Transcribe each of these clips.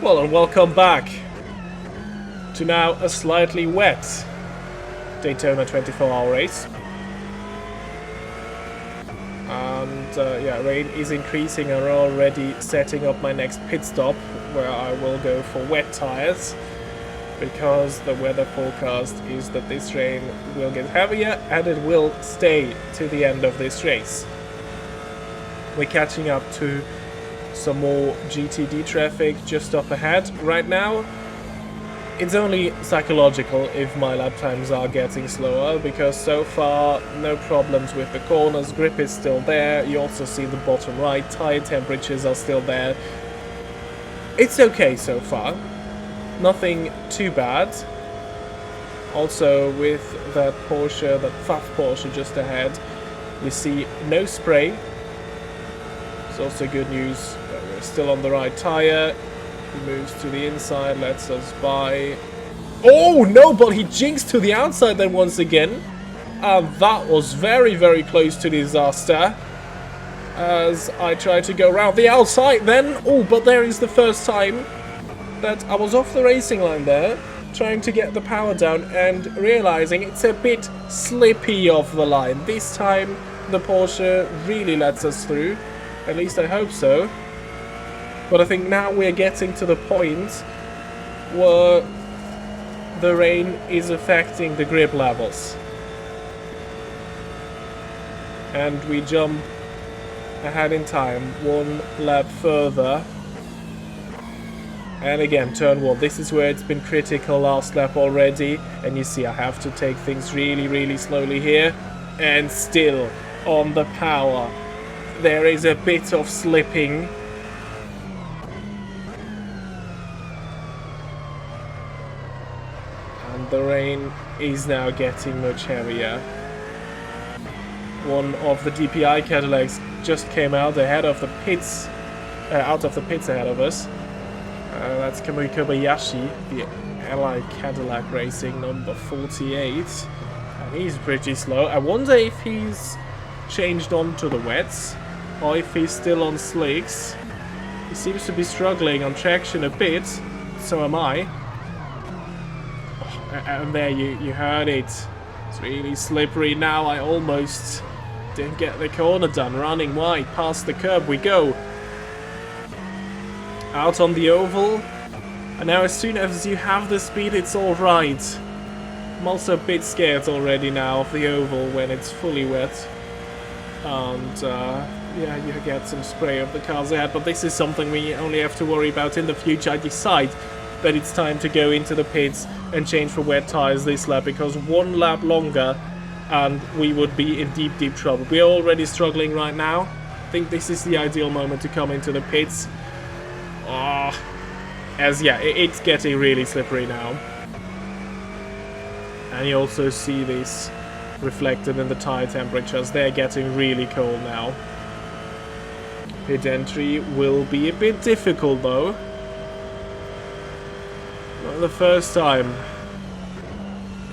Well, and welcome back to now a slightly wet Daytona 24-hour race. And yeah, rain is increasing. I'm already setting up my next pit stop where I will go for wet tires, because the weather forecast is that this rain will get heavier and it will stay to the end of this race. We're catching up to some more GTD traffic just up ahead. Right now, it's only psychological if my lap times are getting slower, because so far no problems with the corners, grip is still there. You also see the bottom right, tire temperatures are still there. It's okay so far, nothing too bad. Also with that Porsche, that FAF Porsche just ahead, we see no spray. It's also good news that we're still on the right tire. He moves to the inside, lets us by. Oh no, but he jinxed to the outside then once again. And that was very, very close to disaster, as I tried to go around the outside then. Oh, but there is the first time that I was off the racing line there, trying to get the power down and realizing it's a bit slippy off the line. This time the Porsche really lets us through. At least I hope so. But I think now we're getting to the point where the rain is affecting the grip levels. And we jump ahead in time, one lap further. And again, turn one. This is where it's been critical last lap already. And you see I have to take things really, really slowly here. And still on the power, there is a bit of slipping. And the rain is now getting much heavier. One of the DPI Cadillacs just came out ahead of the pits, ahead of us. That's Kamui Kobayashi, the Ally Cadillac Racing number 48. And he's pretty slow. I wonder if he's changed on to the wets, or if he's still on slicks. He seems to be struggling on traction a bit, so am I. Oh, and there you heard it. It's really slippery now. I almost didn't get the corner done. Running wide, past the curb we go. Out on the oval. And now as soon as you have the speed, it's alright. I'm also a bit scared already now of the oval when it's fully wet. And yeah, you get some spray of the cars ahead, but this is something we only have to worry about in the future. I decide that it's time to go into the pits and change for wet tires this lap, because one lap longer and we would be in deep, deep trouble. We're already struggling right now. I think this is the ideal moment to come into the pits. As yeah, it's getting really slippery now. And you also see this reflected in the tire temperatures. They're getting really cold now. Pit entry will be a bit difficult though. Not the first time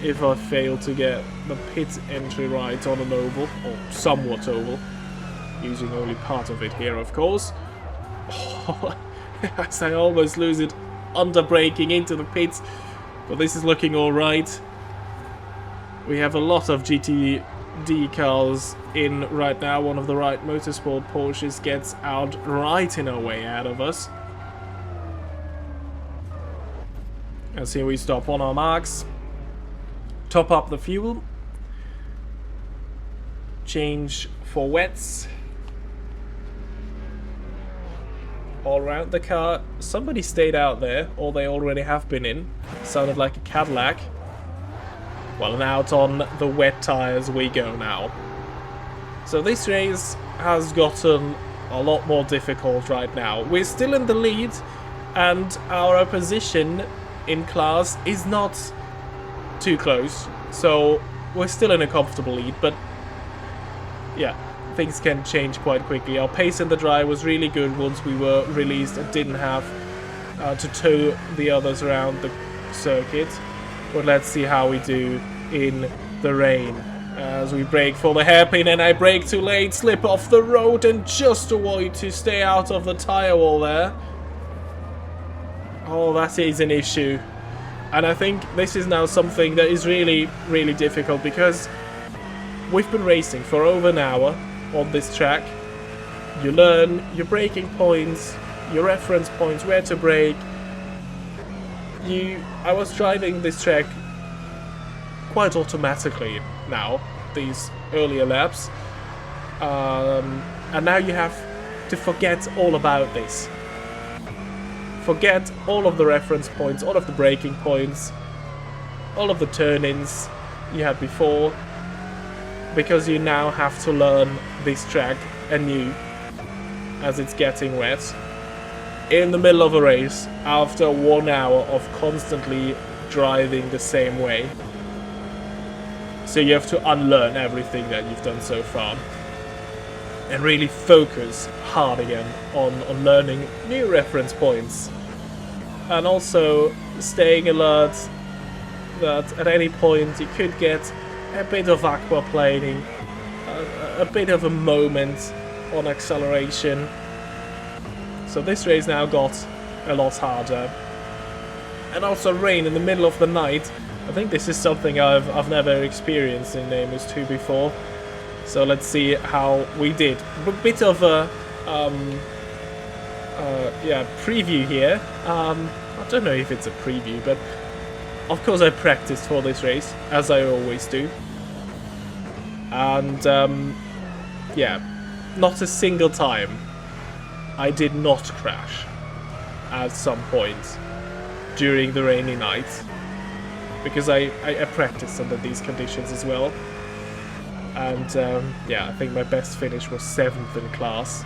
if I fail to get the pit entry right on an oval, or somewhat oval, using only part of it here of course. As I almost lose it under braking into the pits, but this is looking alright. We have a lot of GTD cars in right now. One of the Right Motorsport Porsches gets out right in our way out of us. As here we stop on our marks. Top up the fuel. Change for wets. All around the car. Somebody stayed out there, or they already have been in. Sounded like a Cadillac. Well, and out on the wet tires we go now. So this race has gotten a lot more difficult right now. We're still in the lead, and our opposition in class is not too close. So we're still in a comfortable lead, but yeah, things can change quite quickly. Our pace in the dry was really good once we were released and didn't have to tow the others around the circuit. But let's see how we do in the rain. As we brake for the hairpin, and I brake too late, slip off the road and just avoid to stay out of the tire wall there. Oh, that is an issue. And I think this is now something that is really, really difficult because we've been racing for over an hour on this track. You learn your braking points, your reference points, where to brake. I was driving this track quite automatically now, these earlier laps. And now you have to forget all about this. Forget all of the reference points, all of the braking points, all of the turn-ins you had before, because you now have to learn this track anew as it's getting wet in the middle of a race after 1 hour of constantly driving the same way. So you have to unlearn everything that you've done so far and really focus hard again on learning new reference points, and also staying alert that at any point you could get a bit of aquaplaning, a bit of a moment on acceleration. So this race now got a lot harder. And also rain in the middle of the night. I think this is something I've never experienced in IMSA 2 before. So let's see how we did. A bit of a preview here. I don't know if it's a preview, but of course I practiced for this race, as I always do. And yeah, not a single time I did not crash at some point during the rainy night, because I practiced under these conditions as well. And yeah, I think my best finish was 7th in class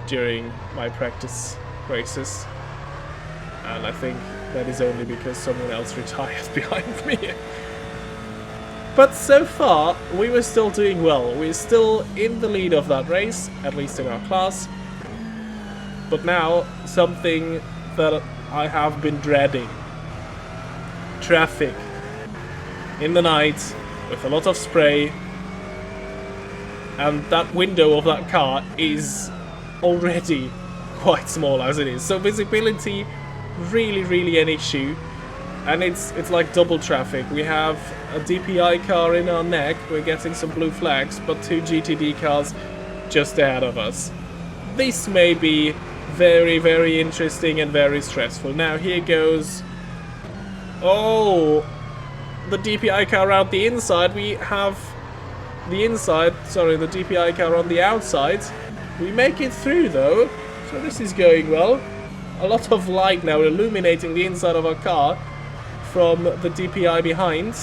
during my practice races, and I think that is only because someone else retired behind me. But so far we were still doing well. We're still in the lead of that race, at least in our class. But now something that I have been dreading: traffic in the night with a lot of spray. And that window of that car is already quite small as it is. So visibility, really an issue. And it's like double traffic. We have a DPI car in our neck, we're getting some blue flags, but 2 GTD cars just ahead of us. This may be very interesting and very stressful. Now here goes... Oh! The DPI car out the inside. We have... the DPI car on the outside. We make it through though, so this is going well. A lot of light now illuminating the inside of our car from the DPI behind.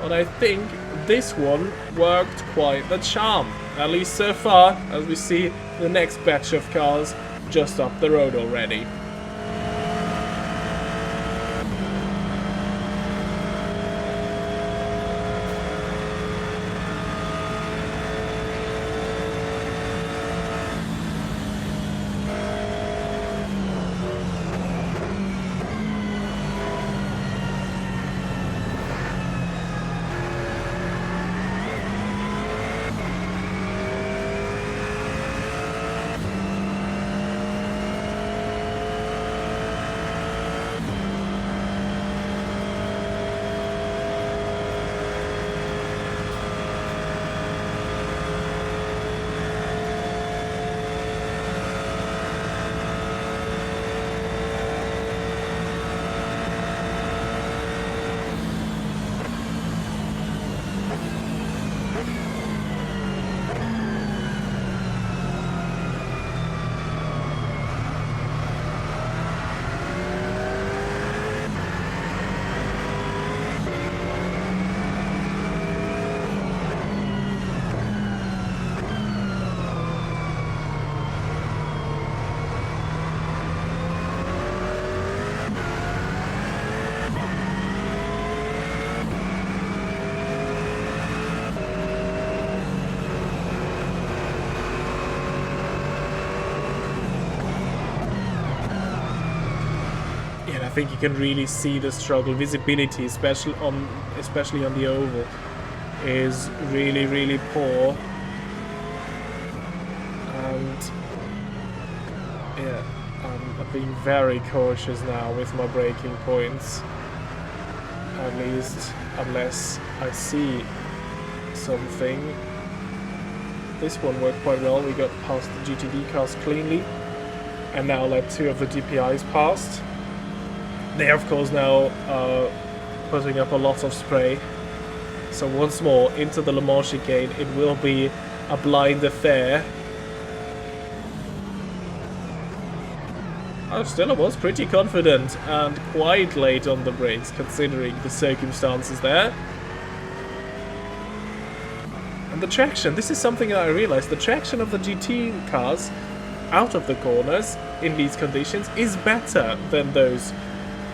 But I think this one worked quite the charm, at least so far, as we see the next batch of cars just up the road already. I think you can really see the struggle. Visibility, especially on the oval, is really poor. And yeah, I'm being very cautious now with my braking points. At least, unless I see something. This one worked quite well. We got past the GTD cars cleanly, and now let 2 of the DPIs past. They are of course now putting up a lot of spray. So once more into the Le Mans chicane. It will be a blind affair. I was pretty confident and quite late on the brakes considering the circumstances there. And the traction, this is something that I realized, the traction of the GT cars out of the corners in these conditions is better than those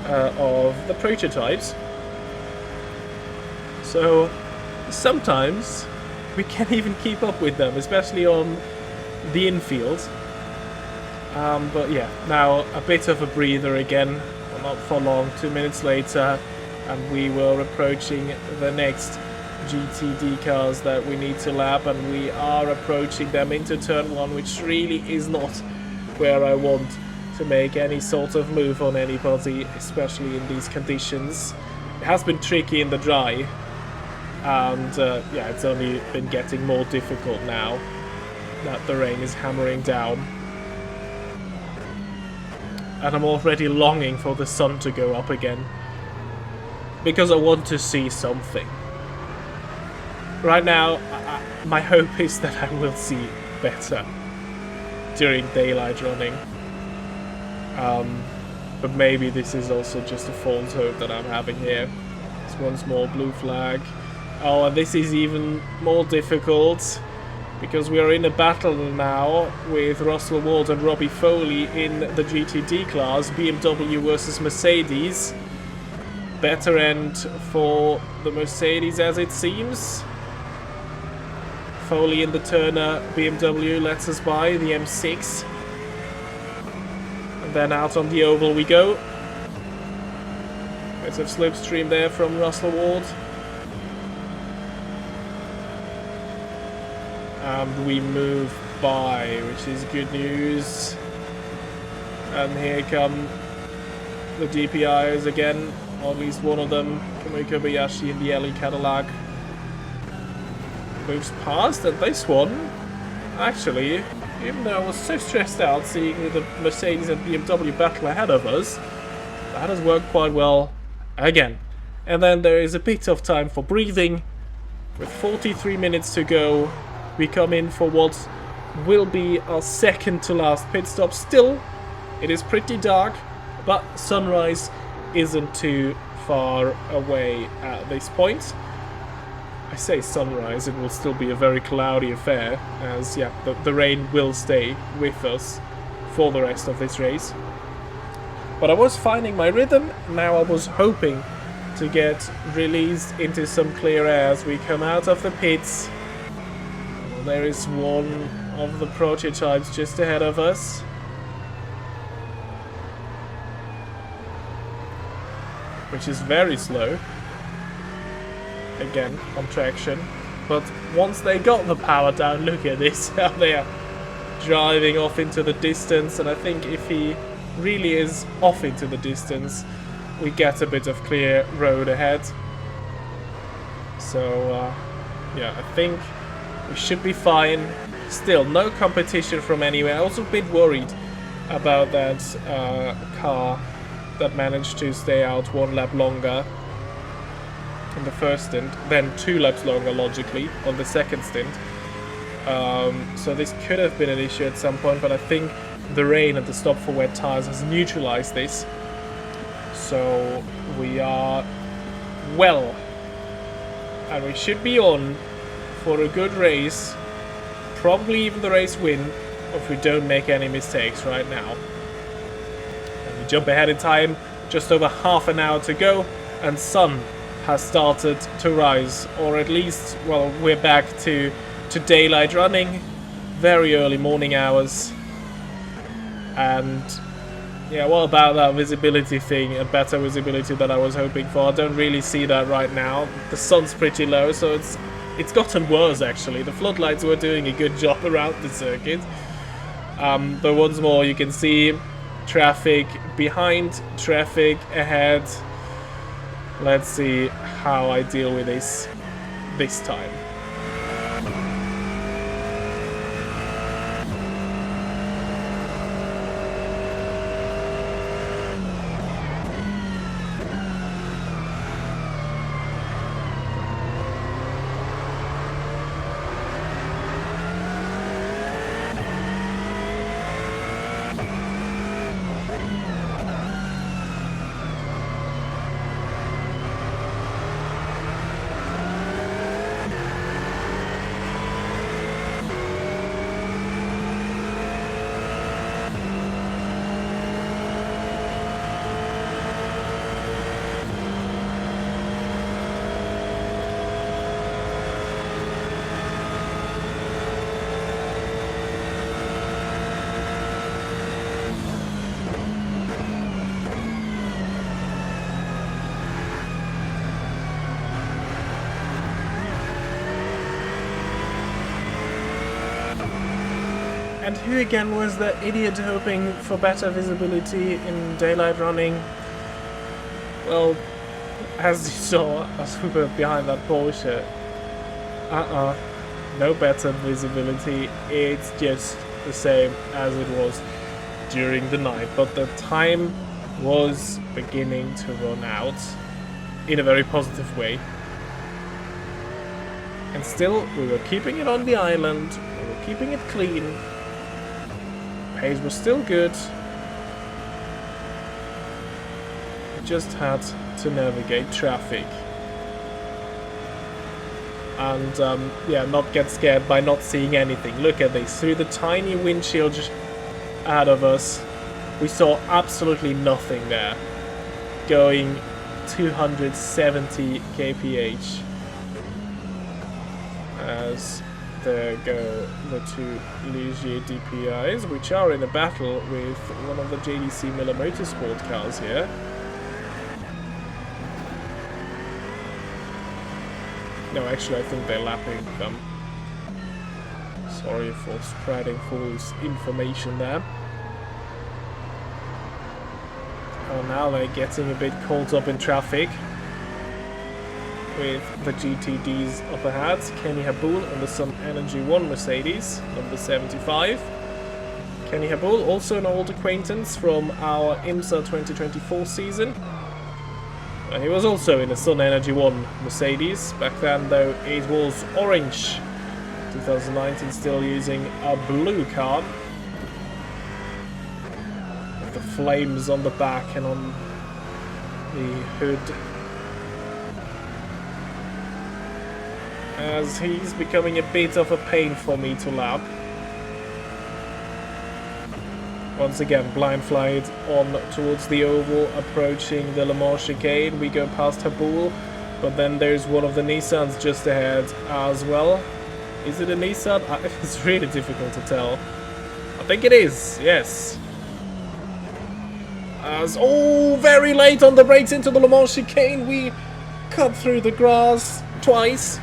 of the prototypes. So sometimes we can even keep up with them, especially on the infield. But yeah, now a bit of a breather again, well, not for long, 2 minutes later, and we were approaching the next GTD cars that we need to lap, and we are approaching them into turn 1, which really is not where I want to make any sort of move on anybody, especially in these conditions. It has been tricky in the dry, and yeah, it's only been getting more difficult now that the rain is hammering down. And I'm already longing for the sun to go up again, because I want to see something. Right now, my hope is that I will see better during daylight running. But maybe this is also just a false hope that I'm having here. It's once more blue flag. Oh, and this is even more difficult, because we are in a battle now with Russell Ward and Robbie Foley in the GTD class, BMW versus Mercedes. Better end for the Mercedes as it seems. Foley in the Turner BMW lets us by the M6. And then out on the oval we go. Bit of slipstream there from Russell Ward. And we move by, which is good news. And here come the DPIs again, or at least one of them, Kamui Kobayashi in the LE Cadillac. Moves past, and this one, actually, even though I was so stressed out seeing the Mercedes and BMW battle ahead of us, that has worked quite well again. And then there is a bit of time for breathing. With 43 minutes to go, we come in for what will be our second to last pit stop. Still, it is pretty dark, but sunrise isn't too far away at this point. I say sunrise, it will still be a very cloudy affair, as yeah, the rain will stay with us for the rest of this race. But I was finding my rhythm. Now I was hoping to get released into some clear air as we come out of the pits. Well, there is one of the prototypes just ahead of us. Which is very slow. Again, on traction. But once they got the power down, look at this, how they are driving off into the distance. And I think if he really is off into the distance, we get a bit of clear road ahead. So, yeah, I think we should be fine. Still, no competition from anywhere. I was a bit worried about that car that managed to stay out one lap longer in the first stint, then 2 laps longer, logically, on the second stint. So this could have been an issue at some point, but I think the rain and the stop for wet tires has neutralized this. So we are well, and we should be on for a good race, probably even the race win, if we don't make any mistakes right now. And we jump ahead in time, just over half an hour to go, and sun has started to rise, or at least, well, we're back to daylight running, very early morning hours. And yeah, what about that visibility thing, a better visibility that I was hoping for? I don't really see that right now. The sun's pretty low, so it's gotten worse actually. The floodlights were doing a good job around the circuit. But once more you can see traffic behind, traffic ahead. Let's see how I deal with this time. And who again was the idiot hoping for better visibility in daylight running? Well, as you saw, as we were behind that Porsche, no better visibility. It's just the same as it was during the night, but the time was beginning to run out in a very positive way. And still, we were keeping it on the island, we were keeping it clean. Pace was still good. We just had to navigate traffic. And yeah, not get scared by not seeing anything. Look at this. Through the tiny windshield ahead of us, we saw absolutely nothing there. Going 270 kph. As there go the two Ligier DPIs, which are in a battle with one of the JDC Miller Motorsport cars here. No, actually I think they're lapping them. Sorry for spreading false information there. Oh, now they're getting a bit caught up in traffic with the GTDs up ahead. Kenny Habul in the Sun Energy 1 Mercedes, number 75. Kenny Habul, also an old acquaintance from our IMSA 2024 season. He was also in a Sun Energy 1 Mercedes. Back then, though, it was orange. 2019, still using a blue car. With the flames on the back and on the hood. As he's becoming a bit of a pain for me to lap. Once again, blind flight on towards the oval, approaching the Le Mans chicane. We go past Habul, but then there's one of the Nissans just ahead as well. Is it a Nissan? It's really difficult to tell. I think it is, yes. As, oh, very late on the brakes into the Le Mans chicane. We cut through the grass twice.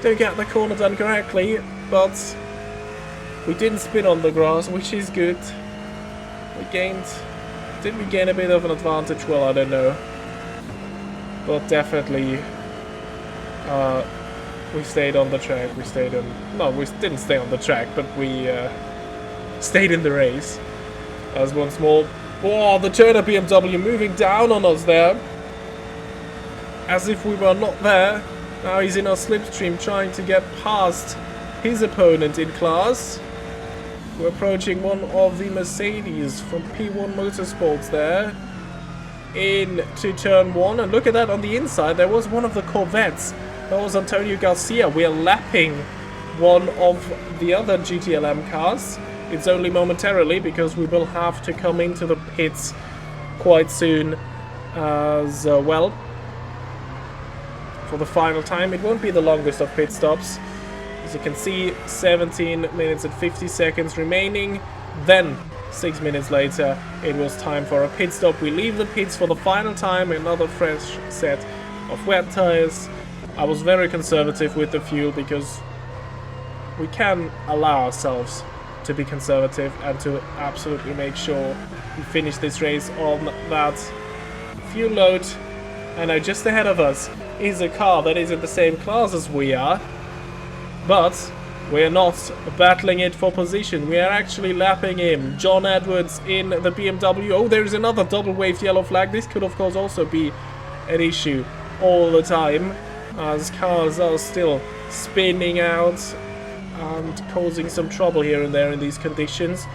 Don't get the corner done correctly, but we didn't spin on the grass, which is good. We gained... Did we gain a bit of an advantage? Well, I don't know. But definitely... we stayed on the track. We stayed on... No, we didn't stay on the track, but we stayed in the race. As once more... Whoa, the Turner BMW moving down on us there. As if we were not there. Now he's in our slipstream trying to get past his opponent in class. We're approaching one of the Mercedes from P1 Motorsports there. Into turn 1. And look at that on the inside. There was one of the Corvettes. That was Antonio Garcia. We're lapping one of the other GTLM cars. It's only momentarily because we will have to come into the pits quite soon as well. For the final time. It won't be the longest of pit stops. As you can see, 17 minutes and 50 seconds remaining. Then, 6 minutes later, it was time for a pit stop. We leave the pits for the final time. Another fresh set of wet tires. I was very conservative with the fuel because we can allow ourselves to be conservative and to absolutely make sure we finish this race on that fuel load. And now just ahead of us is a car that is in the same class as we are, but we're not battling it for position. We are actually lapping him. John Edwards in the BMW. Oh, there is another double waved yellow flag. This could of course also be an issue all the time, as cars are still spinning out and causing some trouble here and there in these conditions.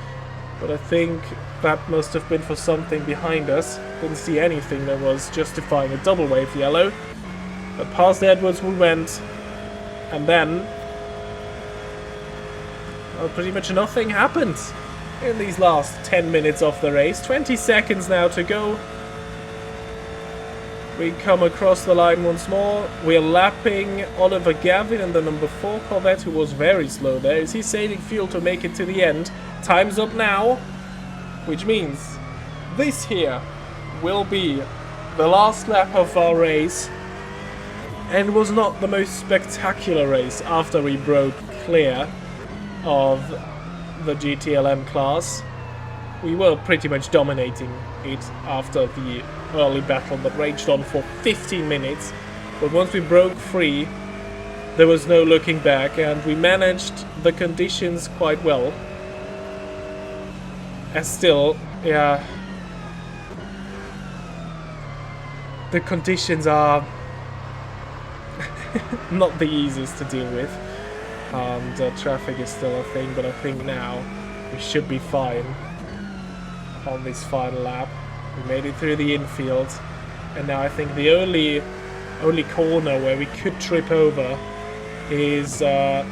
But I think that must have been for something behind us. Didn't see anything that was justifying a double waved yellow. But past Edwards we went, and then well, pretty much nothing happened in these last 10 minutes of the race. 20 seconds now to go. We come across the line once more. We're lapping Oliver Gavin in the number 4 Corvette, who was very slow there. Is he saving fuel to make it to the end? Time's up now, which means this here will be the last lap of our race. And was not the most spectacular race after we broke clear of the GTLM class. We were pretty much dominating it after the early battle that raged on for 15 minutes. But once we broke free, there was no looking back, and we managed the conditions quite well. And still, yeah, the conditions are not the easiest to deal with. And traffic is still a thing, but I think now we should be fine on this final lap. We made it through the infield, and now I think the only corner where we could trip over is the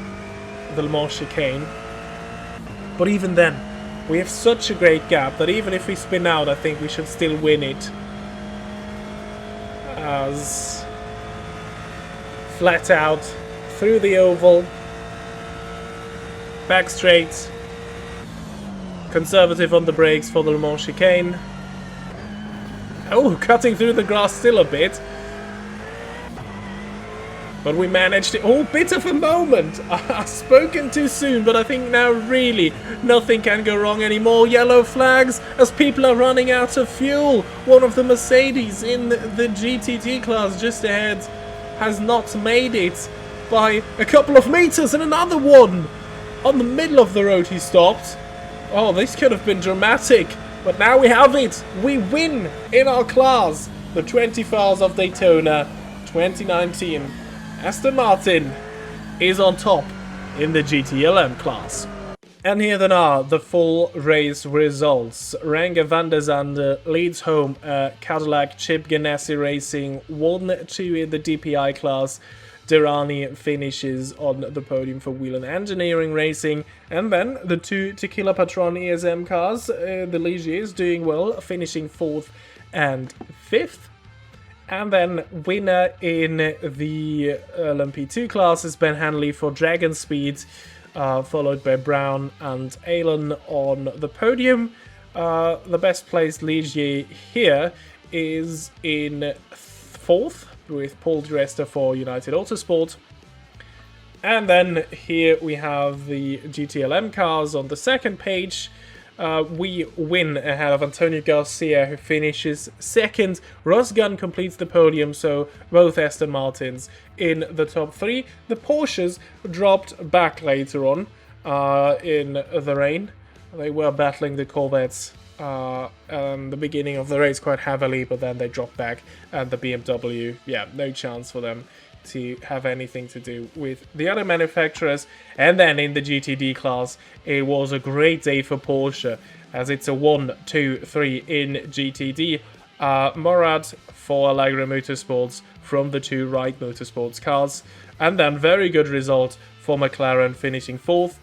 Le Mans chicane. But even then, we have such a great gap that even if we spin out, I think we should still win it. As flat out through the oval, back straight, conservative on the brakes for the Le Mans chicane. Oh, cutting through the grass still a bit. But we managed it. Oh, bit of a moment. I've spoken too soon, but I think now really nothing can go wrong anymore. Yellow flags as people are running out of fuel. One of the Mercedes in the GTT class just ahead has not made it by a couple of meters, and another one on the middle of the road he stopped. Oh, this could have been dramatic, but now we have it. We win in our class, the 24 Hours of Daytona 2019. Aston Martin is on top in the GTLM class. And here then are the full race results. Renger van der Zande leads home Cadillac Chip Ganassi Racing 1-2 in the DPI class. Durrani finishes on the podium for Whelen Engineering Racing. And then the two Tequila Patron ESM cars, the Ligiers doing well, finishing 4th and 5th. And then winner in the LMP2 class is Ben Hanley for Dragon Speed, followed by Brown and Allen on the podium. The best placed Ligier here is in 4th, with Paul Di Resta for United Autosport. And then here we have the GTLM cars on the second page. We win ahead of Antonio Garcia, who finishes 2nd. Ross Gunn completes the podium, so both Aston Martins in the top 3. The Porsches dropped back later on in the rain. They were battling the Corvettes the beginning of the race quite heavily, but then they dropped back, and the BMW, yeah, no chance for them to have anything to do with the other manufacturers. And then in the GTD class, it was a great day for Porsche, as it's a 1, 2, 3 in GTD. Morad for Allegra Motorsports from the two Wright Motorsports cars, and then very good result for McLaren, finishing 4th.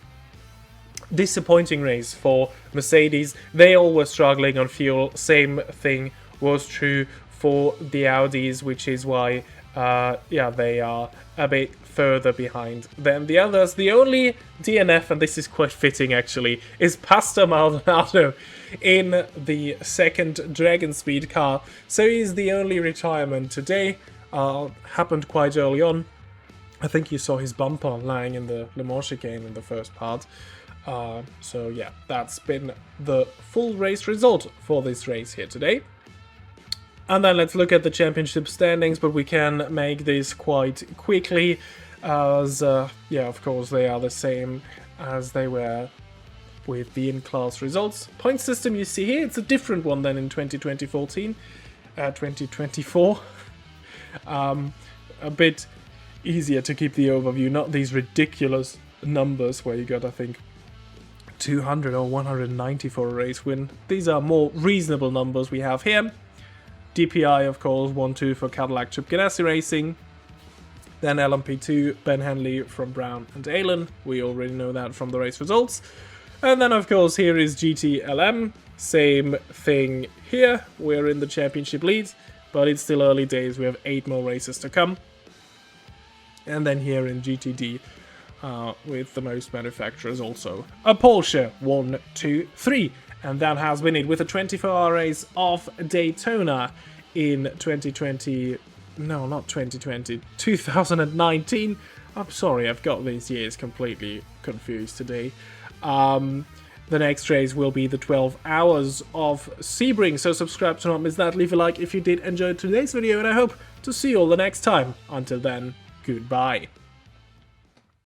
Disappointing race for Mercedes. They all were struggling on fuel. Same thing was true for the Audis, which is why they are a bit further behind than the others. The only DNF, and this is quite fitting actually, is Pastor Maldonado in the 2nd Dragon Speed car. So he's the only retirement today. Happened quite early on. I think you saw his bumper lying in the Le Mans chicane in the first part. So yeah, that's been the full race result for this race here today. And then let's look at the championship standings, but we can make this quite quickly, as yeah, of course they are the same as they were with the in-class results. Point system you see here, it's a different one than in 2024. A bit easier to keep the overview, not these ridiculous numbers where you got, I think, 200 or 190 for a race win. These are more reasonable numbers we have here. DPI, of course, 1-2 for Cadillac Chip Ganassi Racing. Then LMP2, Ben Henley from Brown and Aylan. We already know that from the race results. And then, of course, here is GTLM. Same thing here. We're in the championship lead, but it's still early days. We have 8 more races to come. And then here in GTD, with the most manufacturers also. A Porsche, 1, 2, 3. And that has been it with a 24-hour race of Daytona in 2020. No, not 2020. 2019. I'm sorry, I've got these years completely confused today. The next race will be the 12 hours of Sebring, so subscribe to not miss that. Leave a like if you did enjoy today's video, and I hope to see you all the next time. Until then, goodbye.